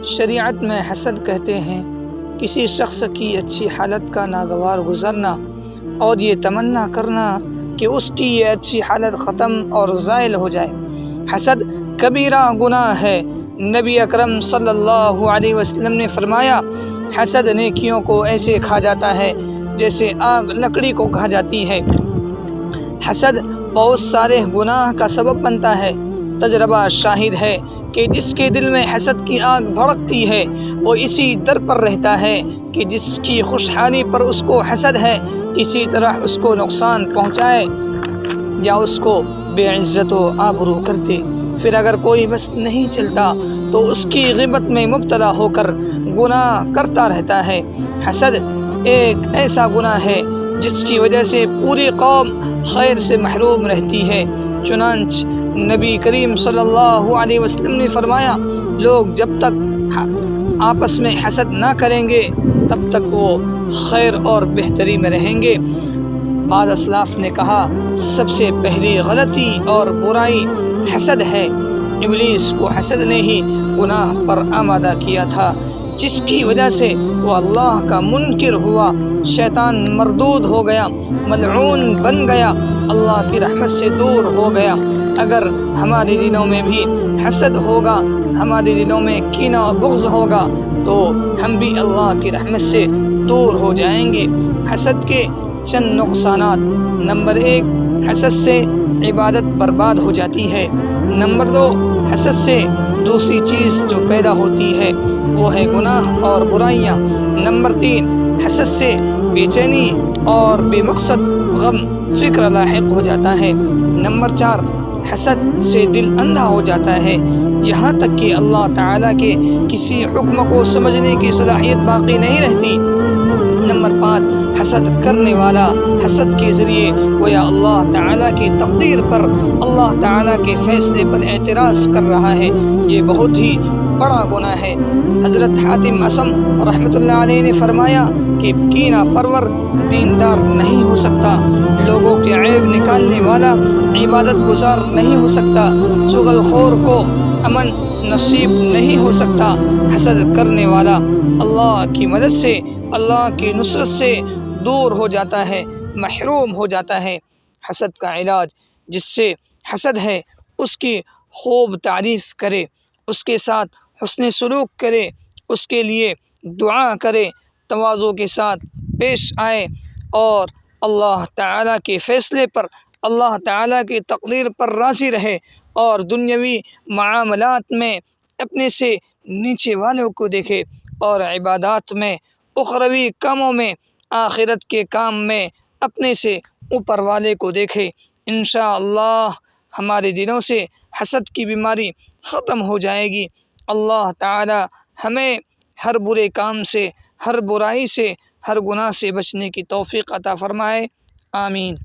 شریعت میں حسد کہتے ہیں کسی شخص کی اچھی حالت کا ناگوار گزرنا اور یہ تمنا کرنا کہ اس کی یہ اچھی حالت ختم اور زائل ہو جائے۔ حسد کبیرہ گناہ ہے۔ نبی اکرم صلی اللہ علیہ وسلم نے فرمایا، حسد نیکیوں کو ایسے کھا جاتا ہے جیسے آگ لکڑی کو کھا جاتی ہے۔ حسد بہت سارے گناہ کا سبب بنتا ہے۔ تجربہ شاہد ہے کہ جس کے دل میں حسد کی آگ بھڑکتی ہے وہ اسی در پر رہتا ہے کہ جس کی خوشحالی پر اس کو حسد ہے، کسی طرح اس کو نقصان پہنچائے یا اس کو بے عزت و آبرو کرتے۔ پھر اگر کوئی بس نہیں چلتا تو اس کی غیبت میں مبتلا ہو کر گناہ کرتا رہتا ہے۔ حسد ایک ایسا گناہ ہے جس کی وجہ سے پوری قوم خیر سے محروم رہتی ہے۔ چنانچہ نبی کریم صلی اللہ علیہ وسلم نے فرمایا، لوگ جب تک آپس میں حسد نہ کریں گے تب تک وہ خیر اور بہتری میں رہیں گے۔ بعض اسلاف نے کہا، سب سے پہلی غلطی اور برائی حسد ہے۔ ابلیس کو حسد نے ہی گناہ پر آمادہ کیا تھا، جس کی وجہ سے وہ اللہ کا منکر ہوا، شیطان مردود ہو گیا، ملعون بن گیا، اللہ کی رحمت سے دور ہو گیا۔ اگر ہمارے دلوں میں بھی حسد ہوگا، ہمارے دلوں میں کینہ اور بغض ہوگا تو ہم بھی اللہ کی رحمت سے دور ہو جائیں گے۔ حسد کے چند نقصانات۔ نمبر 1، حسد سے عبادت برباد ہو جاتی ہے۔ نمبر 2، حسد سے دوسری چیز جو پیدا ہوتی ہے وہ ہے گناہ اور برائیاں۔ نمبر 3، حسد سے بے چینی اور بے مقصد غم فکر لاحق ہو جاتا ہے۔ نمبر 4، حسد سے دل اندھا ہو جاتا ہے، یہاں تک کہ اللہ تعالیٰ کے کسی حکم کو سمجھنے کی صلاحیت باقی نہیں رہتی۔ نمبر 5، حسد کرنے والا حسد کے ذریعے گویا اللہ تعالیٰ کی تقدیر پر، اللہ تعالیٰ کے فیصلے پر اعتراض کر رہا ہے۔ یہ بہت ہی بڑا گناہ ہے۔ حضرت حاتم اصم رحمۃ اللہ علیہ نے فرمایا کہ کینہ پرور دیندار نہیں ہو سکتا، لوگوں کے عیب نکالنے والا عبادت گزار نہیں ہو سکتا، چغل خور کو امن نصیب نہیں ہو سکتا۔ حسد کرنے والا اللہ کی مدد سے، اللہ کی نصرت سے دور ہو جاتا ہے، محروم ہو جاتا ہے۔ حسد کا علاج، جس سے حسد ہے اس کی خوب تعریف کرے، اس کے ساتھ حسن سلوک کرے، اس کے لیے دعا کرے، تواضع کے ساتھ پیش آئے اور اللہ تعالیٰ کے فیصلے پر، اللہ تعالیٰ کی تقدیر پر راضی رہے اور دنیاوی معاملات میں اپنے سے نیچے والوں کو دیکھے اور عبادات میں، اخروی کاموں میں، آخرت کے کام میں اپنے سے اوپر والے کو دیکھے۔ انشاءاللہ ہمارے دلوں سے حسد کی بیماری ختم ہو جائے گی۔ اللہ تعالی ہمیں ہر برے کام سے، ہر برائی سے، ہر گناہ سے بچنے کی توفیق عطا فرمائے۔ آمین۔